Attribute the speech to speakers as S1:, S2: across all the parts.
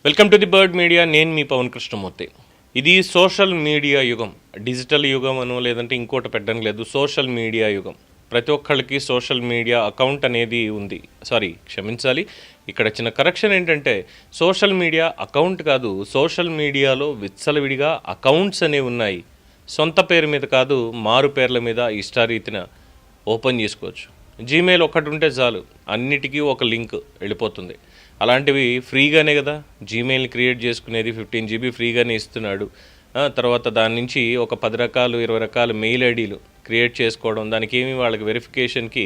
S1: Welcome to the bird media. నేను మీ పవన్ కృష్ణమూర్తి. ఇది social media యుగం. డిజిటల్ యుగం అనో లేదంటే ఇంకోటి పెట్టడం లేదు, సోషల్ మీడియా యుగం. ప్రతి ఒక్కళ్ళకి సోషల్ మీడియా అకౌంట్ అనేది ఉంది. క్షమించాలి, ఇక్కడ చిన్న కరెక్షన్ ఏంటంటే సోషల్ మీడియా అకౌంట్ కాదు, సోషల్ మీడియాలో విచ్చలవిడిగా అకౌంట్స్ అనేవి ఉన్నాయి. సొంత పేరు మీద కాదు, మారు పేర్ల మీద ఇష్టారీతిన ఓపెన్ చేసుకోవచ్చు. జీమెయిల్ ఒక్కటి ఉంటే చాలు, అన్నిటికీ ఒక లింక్ వెళ్ళిపోతుంది. అలాంటివి ఫ్రీగానే కదా జీమెయిల్ని క్రియేట్ చేసుకునేది. 15 GB ఫ్రీగానే ఇస్తున్నాడు. తర్వాత దాని నుంచి ఒక 10 రకాలు 20 రకాల మెయిల్ ఐడీలు క్రియేట్ చేసుకోవడం, దానికి ఏమి వాళ్ళకి వెరిఫికేషన్కి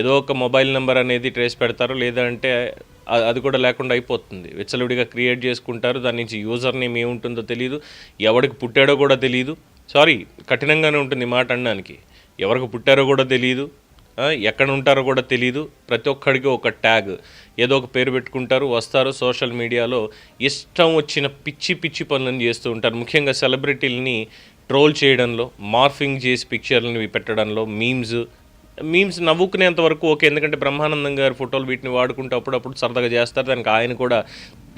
S1: ఏదో ఒక మొబైల్ నెంబర్ అనేది ట్రేస్ పెడతారు, లేదంటే అది కూడా లేకుండా అయిపోతుంది. విచ్చలవిడిగా క్రియేట్ చేసుకుంటారు. దాని నుంచి యూజర్ నేమ్ ఏముంటుందో తెలియదు, ఎవరికి పుట్టాడో కూడా తెలియదు. కఠినంగానే ఉంటుంది మాట అనడానికి. ఎవరికి పుట్టారో కూడా తెలియదు, ఎక్కడ ఉంటారో కూడా తెలియదు. ప్రతి ఒక్కడికి ఒక ట్యాగ్, ఏదో ఒక పేరు పెట్టుకుంటారు, వస్తారు. సోషల్ మీడియాలో ఇష్టం వచ్చిన పిచ్చి పిచ్చి పనులను చేస్తూ ఉంటారు. ముఖ్యంగా సెలబ్రిటీలని ట్రోల్ చేయడంలో, మార్ఫింగ్ చేసి పిక్చర్లని పెట్టడంలో, మీమ్స్ నవ్వుకునేంత వరకు ఓకే. ఎందుకంటే బ్రహ్మానందం గారి ఫోటోలు వీటిని వాడుకుంటూ అప్పుడప్పుడు సరదాగా చేస్తారు. దానికి ఆయన కూడా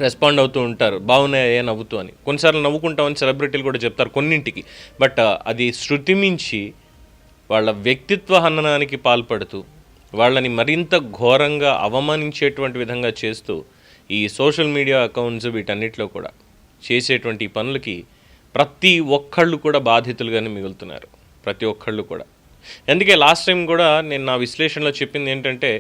S1: రెస్పాండ్ అవుతూ ఉంటారు, బాగున్నాయే నవ్వుతూ అని. కొన్నిసార్లు నవ్వుకుంటామని సెలబ్రిటీలు కూడా చెప్తారు కొన్నింటికి. బట్ అది శృతి మించి వాళ్ళ వ్యక్తిత్వ హననానికి పాల్పడుతూ వాళ్ళని మరింత ఘోరంగా అవమానించేటువంటి విధంగా చేస్తూ ఈ సోషల్ మీడియా అకౌంట్స్ వీటన్నిటిలో కూడా చేసేటువంటి పనులకి ప్రతి ఒక్కళ్ళు కూడా బాధితులుగానే మిగులుతున్నారు. ప్రతి ఒక్కళ్ళు కూడా. అందుకే లాస్ట్ టైం కూడా నేను నా విశ్లేషణలో చెప్పింది ఏంటంటే,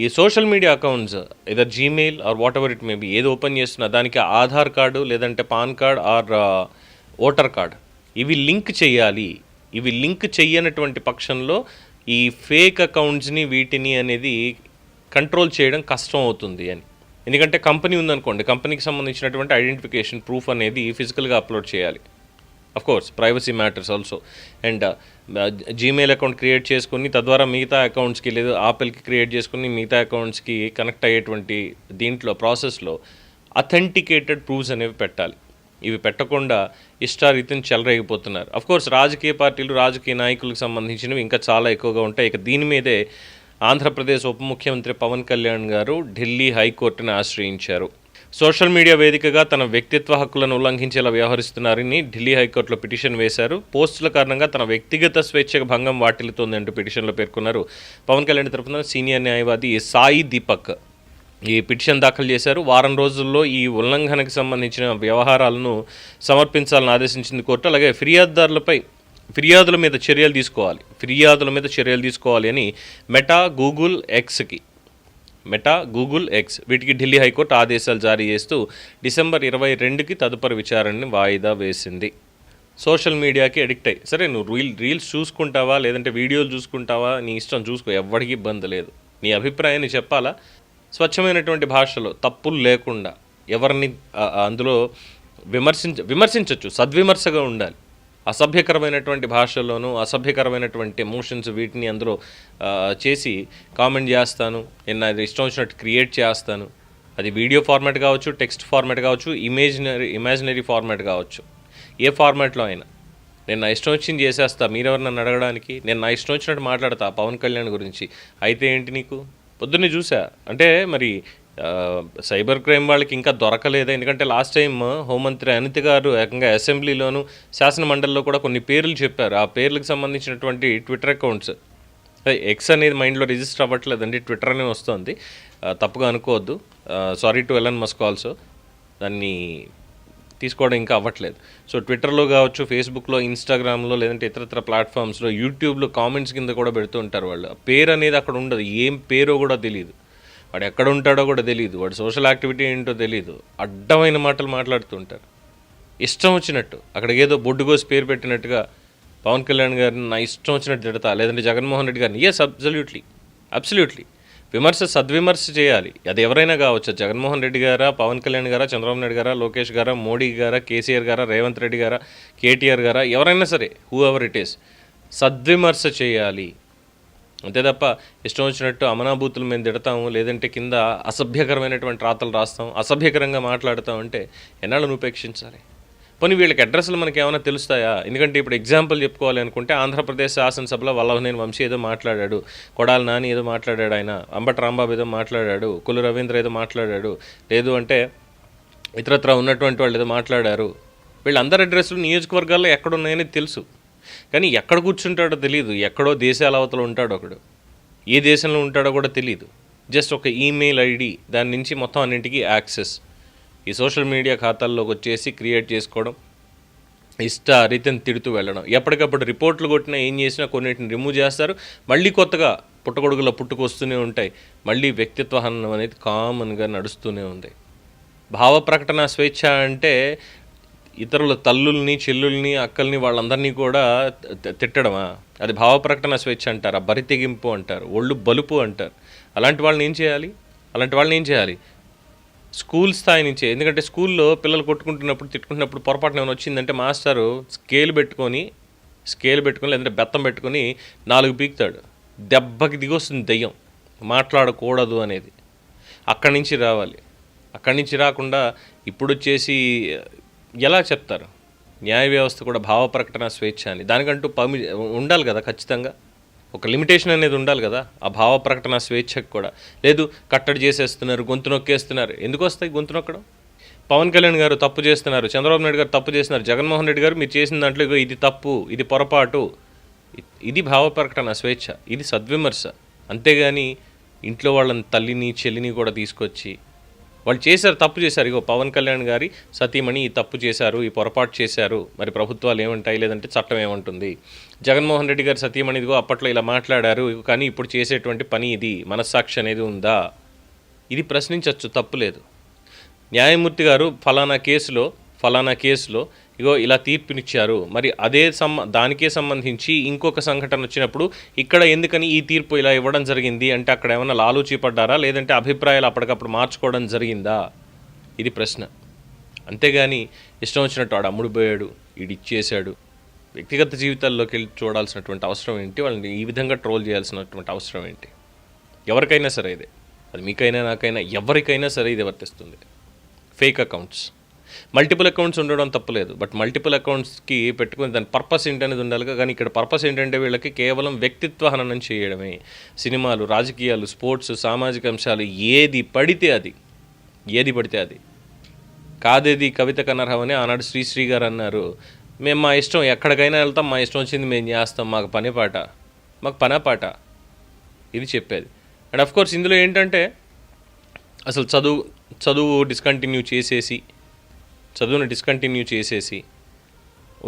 S1: ఈ సోషల్ మీడియా అకౌంట్స్ ఏదో Gmail or whatever it maybe ఏది ఓపెన్ చేస్తున్నా దానికి ఆధార్ కార్డు లేదంటే PAN card or voter card ఇవి లింక్ చేయాలి. ఇవి లింక్ చెయ్యనటువంటి పక్షంలో ఈ ఫేక్ అకౌంట్స్ని వీటిని అనేది కంట్రోల్ చేయడం కష్టం అవుతుంది అని. ఎందుకంటే కంపెనీ ఉందనుకోండి, కంపెనీకి సంబంధించినటువంటి ఐడెంటిఫికేషన్ ప్రూఫ్ అనేది ఫిజికల్గా అప్లోడ్ చేయాలి. Course privacy matters also. And Gmail account create చేసుకుని తద్వారా మిగతా అకౌంట్స్కి లేదా ఆపిల్కి క్రియేట్ చేసుకుని మిగతా అకౌంట్స్కి కనెక్ట్ అయ్యేటువంటి దీంట్లో ప్రాసెస్లో అథెంటికేటెడ్ ప్రూఫ్స్ అనేవి పెట్టాలి. ఇవి పెట్టకుండా ఇష్టారీతిని చెలరేగిపోతున్నారు. కోర్స్ రాజకీయ పార్టీలు, రాజకీయ నాయకులకు సంబంధించినవి ఇంకా చాలా ఎక్కువగా ఉంటాయి. ఇక దీని మీదే ఆంధ్రప్రదేశ్ ఉప ముఖ్యమంత్రి పవన్ కళ్యాణ్ గారు ఢిల్లీ హైకోర్టును ఆశ్రయించారు. సోషల్ మీడియా వేదికగా తన వ్యక్తిత్వ హక్కులను ఉల్లంఘించేలా వ్యవహరిస్తున్నారని ఢిల్లీ హైకోర్టులో పిటిషన్ వేశారు. పోస్టుల కారణంగా తన వ్యక్తిగత స్వేచ్ఛకు భంగం వాటిల్లుతోందంటూ పిటిషన్లో పేర్కొన్నారు. పవన్ కళ్యాణ్ తరఫున సీనియర్ న్యాయవాది సాయి దీపక్ ఈ పిటిషన్ దాఖలు చేశారు. వారం రోజుల్లో ఈ ఉల్లంఘనకు సంబంధించిన వ్యవహారాలను సమర్పించాలని ఆదేశించింది కోర్టు. అలాగే ఫిర్యాదుల మీద చర్యలు తీసుకోవాలి అని మెటా, గూగుల్ ఎక్స్ వీటికి ఢిల్లీ హైకోర్టు ఆదేశాలు జారీ చేస్తూ డిసెంబర్ 22కి తదుపరి విచారణని వాయిదా వేసింది. సోషల్ మీడియాకి అడిక్ట్ అయ్యి, సరే నువ్వు రీల్స్ చూసుకుంటావా లేదంటే వీడియోలు చూసుకుంటావా, నీ ఇష్టం చూసుకో, ఎవరికి ఇబ్బంది లేదు. నీ అభిప్రాయాన్ని చెప్పాలా, స్వచ్ఛమైనటువంటి భాషలో తప్పులు లేకుండా ఎవరిని అందులో విమర్శించవచ్చు, సద్విమర్శగా ఉండాలి. అసభ్యకరమైనటువంటి భాషలోనూ అసభ్యకరమైనటువంటి ఎమోషన్స్ వీటిని అందులో చేసి కామెంట్ చేస్తాను, నేను అది ఇష్టం వచ్చినట్టు క్రియేట్ చేస్తాను. అది వీడియో ఫార్మాట్ కావచ్చు, టెక్స్ట్ ఫార్మాట్ కావచ్చు, ఇమాజినరీ ఫార్మాట్ కావచ్చు, ఏ ఫార్మాట్లో అయినా నేను నా ఇష్టం వచ్చింది చేసేస్తా. మీరెవరు నన్ను అడగడానికి? నేను నా ఇష్టం వచ్చినట్టు మాట్లాడతా పవన్ కళ్యాణ్ గురించి. అయితే ఏంటి నీకు? పొద్దున్నే చూసా అంటే మరి సైబర్ క్రైమ్ వాళ్ళకి ఇంకా దొరకలేదు. ఎందుకంటే లాస్ట్ టైం హోంమంత్రి అనిత గారు ఏకంగా అసెంబ్లీలోను శాసన మండలిలో కూడా కొన్ని పేర్లు చెప్పారు. ఆ పేర్లకు సంబంధించినటువంటి ట్విట్టర్ అకౌంట్స్, ఎక్స్ అనేది మైండ్లో రిజిస్టర్ అవ్వట్లేదండి, ట్విట్టర్ అనే వస్తుంది. తప్పుగా అనుకోవద్దు. Sorry to Elon Musk also, దాన్ని తీసుకోవడం ఇంకా అవ్వట్లేదు. సో ట్విట్టర్లో కావచ్చు, ఫేస్బుక్లో, ఇన్స్టాగ్రామ్లో, లేదంటే ఇతరత్ర ప్లాట్ఫామ్స్లో, యూట్యూబ్లో కామెంట్స్ కింద కూడా పెడుతూ ఉంటారు. వాళ్ళు పేరు అనేది అక్కడ ఉండదు, ఏం పేరో కూడా తెలియదు, వాడు ఎక్కడ ఉంటాడో కూడా తెలియదు, వాడు సోషల్ యాక్టివిటీ ఏంటో తెలియదు, అడ్డమైన మాటలు మాట్లాడుతూ ఉంటారు ఇష్టం వచ్చినట్టు. అక్కడికి ఏదో బొడ్డుగోసి పేరు పెట్టినట్టుగా పవన్ కళ్యాణ్ గారిని నా ఇష్టం వచ్చినట్టు తిడతా, లేదంటే జగన్మోహన్ రెడ్డి గారిని. ఎస్, అబ్సల్యూట్లీ సద్విమర్శ చేయాలి. అది ఎవరైనా కావచ్చు, జగన్మోహన్ రెడ్డి గారా, పవన్ కళ్యాణ్ గారా, చంద్రబాబు నాయుడు గారా, లోకేష్ గారా, మోడీ గారా, కేసీఆర్ గారా, రేవంత్ రెడ్డి గారా, కేటీఆర్ గారా, ఎవరైనా సరే, హూ ఎవర్ ఇట్ ఈస్, సద్విమర్శ చేయాలి. అంతే తప్ప ఇష్టం వచ్చినట్టు అమనాభూతుల మీద తిడతాము, లేదంటే కింద అసభ్యకరమైనటువంటి రాతలు రాస్తాం, అసభ్యకరంగా మాట్లాడతాం అంటే ఎన్నాళ్ళను ఉపేక్షించాలి? పోనీ వీళ్ళకి అడ్రస్లు మనకి ఏమైనా తెలుస్తాయా? ఎందుకంటే ఇప్పుడు ఎగ్జాంపుల్ చెప్పుకోవాలి అనుకుంటే ఆంధ్రప్రదేశ్ శాసనసభలో వల్లభనేని వంశీ ఏదో మాట్లాడాడు, కొడాలి నాని ఏదో మాట్లాడాడు, ఆయన అంబటి రాంబాబు ఏదో మాట్లాడాడు, కొల్లు రవీంద్ర ఏదో మాట్లాడాడు, లేదు అంటే ఇతరత్ర ఉన్నటువంటి వాళ్ళు ఏదో మాట్లాడారు. వీళ్ళందరి అడ్రస్లు నియోజకవర్గాల్లో ఎక్కడున్నాయని తెలుసు, కానీ ఎక్కడ కూర్చుంటాడో తెలియదు. ఎక్కడో దేశాల అవతల ఉంటాడు ఒకడు, ఏ దేశంలో ఉంటాడో కూడా తెలియదు. జస్ట్ ఒక ఈమెయిల్ ఐడి, దాని నుంచి మొత్తం అన్నింటికీ యాక్సెస్. ఈ సోషల్ మీడియా ఖాతాల్లోకి వచ్చేసి క్రియేట్ చేసుకోవడం, రీతిని తిడుతూ వెళ్ళడం. ఎప్పటికప్పుడు రిపోర్ట్లు కొట్టినా ఏం చేసినా కొన్నిటిని రిమూవ్ చేస్తారు, మళ్ళీ కొత్తగా పుట్టగొడుగుల పుట్టుకొస్తూనే ఉంటాయి. మళ్ళీ వ్యక్తిత్వ హననం అనేది కామన్గా నడుస్తూనే ఉంది. భావ ప్రకటన స్వేచ్ఛ అంటే ఇతరుల తల్లుల్ని, చెల్లుల్ని, అక్కల్ని, వాళ్ళందరినీ కూడా తిట్టడమా? అది భావ ప్రకటన స్వేచ్ఛ అంటారు, బరి తెగింపు అంటారు, ఒళ్ళు బలుపు అంటారు. అలాంటి వాళ్ళని ఏం చేయాలి? స్కూల్ స్థాయి నుంచే. ఎందుకంటే స్కూల్లో పిల్లలు కొట్టుకుంటున్నప్పుడు, తిట్టుకుంటున్నప్పుడు పొరపాటున ఏమైనా వచ్చిందంటే మాస్టరు స్కేల్ పెట్టుకొని లేదంటే బెత్తం పెట్టుకొని 4 పీకుతాడు. దెబ్బకి దిగొస్తుంది దెయ్యం, మాట్లాడకూడదు అనేది. అక్కడి నుంచి రావాలి. అక్కడి నుంచి రాకుండా ఇప్పుడు వచ్చేసి ఎలా చెప్తారు? న్యాయ వ్యవస్థ కూడా భావ ప్రకటన స్వేచ్ఛ అని, దానికంటూ ఉండాలి కదా, ఖచ్చితంగా ఒక లిమిటేషన్ అనేది ఉండాలి కదా. ఆ భావ ప్రకటన స్వేచ్ఛకు కూడా లేదు. కట్టడి చేసేస్తున్నారు, గొంతు నొక్కేస్తున్నారు. ఎందుకు వస్తాయి గొంతు నొక్కడం? పవన్ కళ్యాణ్ గారు తప్పు చేస్తున్నారు, చంద్రబాబు నాయుడు గారు తప్పు చేస్తున్నారు, జగన్మోహన్ రెడ్డి గారు మీరు చేసిన దాంట్లో ఇది తప్పు, ఇది పొరపాటు. ఇది భావ ప్రకటన స్వేచ్ఛ, ఇది సద్విమర్శ. అంతేగాని ఇంట్లో వాళ్ళని, తల్లిని, చెల్లిని కూడా తీసుకొచ్చి వాళ్ళు తప్పు చేశారు, ఇగో పవన్ కళ్యాణ్ గారి సతీమణి ఈ తప్పు చేశారు, ఈ పొరపాటు చేశారు, మరి ప్రభుత్వాలు ఏమంటాయి, లేదంటే చట్టం ఏమంటుంది? జగన్మోహన్ రెడ్డి గారి సతీమణి ఇదిగో అప్పట్లో ఇలా మాట్లాడారు, కానీ ఇప్పుడు చేసేటువంటి పని ఇది, మనస్సాక్షి అనేది ఉందా? ఇది ప్రశ్నించవచ్చు, తప్పులేదు. న్యాయమూర్తి గారు ఫలానా కేసులో ఇగో ఇలా తీర్పునిచ్చారు, మరి దానికే సంబంధించి ఇంకొక సంఘటన వచ్చినప్పుడు ఇక్కడ ఎందుకని ఈ తీర్పు ఇలా ఇవ్వడం జరిగింది అంటే అక్కడ ఏమైనా లాలూచీ పడ్డారా, లేదంటే అభిప్రాయాలు అప్పటికప్పుడు మార్చుకోవడం జరిగిందా? ఇది ప్రశ్న. అంతేగాని ఇష్టం వచ్చినట్టు వాడు అమ్ముడు పోయాడు, ఇచ్చేశాడు, వ్యక్తిగత జీవితాల్లోకి వెళ్ళి చూడాల్సినటువంటి అవసరం ఏంటి? వాళ్ళని ఈ విధంగా ట్రోల్ చేయాల్సినటువంటి అవసరం ఏంటి? ఎవరికైనా సరే ఇదే, అది మీకైనా నాకైనా ఎవరికైనా సరే ఇది వర్తిస్తుంది. ఫేక్ అకౌంట్స్, మల్టిపుల్ అకౌంట్స్ ఉండడం తప్పలేదు, బట్ మల్టిపుల్ అకౌంట్స్కి పెట్టుకుని దాని పర్పస్ ఏంటనేది ఉండాలి. కానీ ఇక్కడ పర్పస్ ఏంటంటే వీళ్ళకి కేవలం వ్యక్తిత్వ హననం చేయడమే. సినిమాలు, రాజకీయాలు, స్పోర్ట్స్, సామాజిక అంశాలు, ఏది పడితే అది కాదేది కవితకు అనర్హమని ఆనాడు శ్రీశ్రీ గారు అన్నారు. మేము మా ఇష్టం ఎక్కడికైనా వెళ్తాం, మా ఇష్టం వచ్చింది మేము చేస్తాం, మాకు పనపాట ఇది చెప్పేది. అండ్ అఫ్కోర్స్ ఇందులో ఏంటంటే అసలు చదువుని డిస్కంటిన్యూ చేసేసి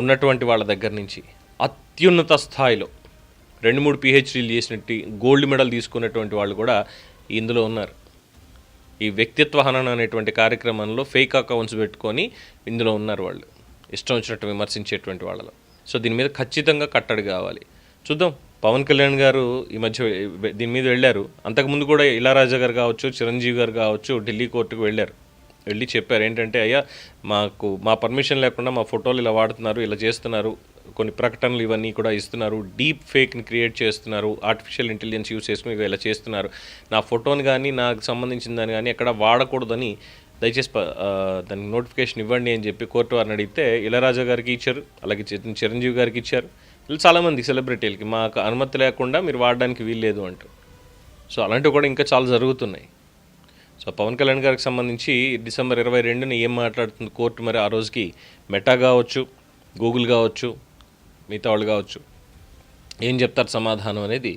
S1: ఉన్నటువంటి వాళ్ళ దగ్గర నుంచి అత్యున్నత స్థాయిలో 2-3 PhDలు చేసినట్టు గోల్డ్ మెడల్ తీసుకున్నటువంటి వాళ్ళు కూడా ఇందులో ఉన్నారు. ఈ వ్యక్తిత్వ హననం అనేటువంటి కార్యక్రమంలో ఫేక్ అకౌంట్స్ పెట్టుకొని ఇందులో ఉన్నారు వాళ్ళు, ఇష్టం వచ్చినట్టు విమర్శించేటువంటి వాళ్ళలో. సో దీని మీద ఖచ్చితంగా కట్టడి కావాలి. చూద్దాం. పవన్ కళ్యాణ్ గారు ఈ మధ్య దీని మీద వెళ్ళారు. అంతకుముందు కూడా ఇళయరాజా గారు కావచ్చు, చిరంజీవి గారు కావచ్చు ఢిల్లీ కోర్టుకు వెళ్ళి చెప్పారు ఏంటంటే, అయ్యా మా పర్మిషన్ లేకుండా మా ఫోటోలు ఇలా వాడుతున్నారు, ఇలా చేస్తున్నారు, కొన్ని ప్రకటనలు ఇవన్నీ కూడా ఇస్తున్నారు, డీప్ ఫేక్ని క్రియేట్ చేస్తున్నారు, ఆర్టిఫిషియల్ ఇంటెలిజెన్స్ యూస్ చేసుకుని ఇలా చేస్తున్నారు, నా ఫోటోని కానీ నాకు సంబంధించిన దాన్ని కానీ ఎక్కడ వాడకూడదని దయచేసి దానికి నోటిఫికేషన్ ఇవ్వండి అని చెప్పి కోర్టు వారిని అడిగితే ఇళయరాజా గారికి ఇచ్చారు, అలాగే చిరంజీవి గారికి ఇచ్చారు, చాలామంది సెలబ్రిటీలకి మాకు అనుమతి లేకుండా మీరు వాడడానికి వీల్లేదు అంటూ. సో అలాంటివి కూడా ఇంకా చాలా జరుగుతున్నాయి. సో పవన్ కళ్యాణ్ గారికి సంబంధించి డిసెంబర్ 22న ఏం మాట్లాడుతుంది కోర్టు, మరి ఆ రోజుకి మెటా కావచ్చు, గూగుల్ కావచ్చు, మిగతా వాళ్ళు కావచ్చు, ఏం చెప్తారు సమాధానం అనేది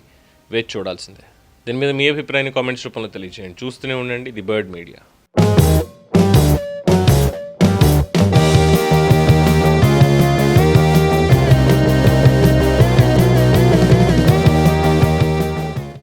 S1: వేచి చూడాల్సిందే. దీని మీద మీ అభిప్రాయాన్ని కామెంట్స్ రూపంలో తెలియజేయండి. చూస్తూనే ఉండండి ది బర్డ్ మీడియా.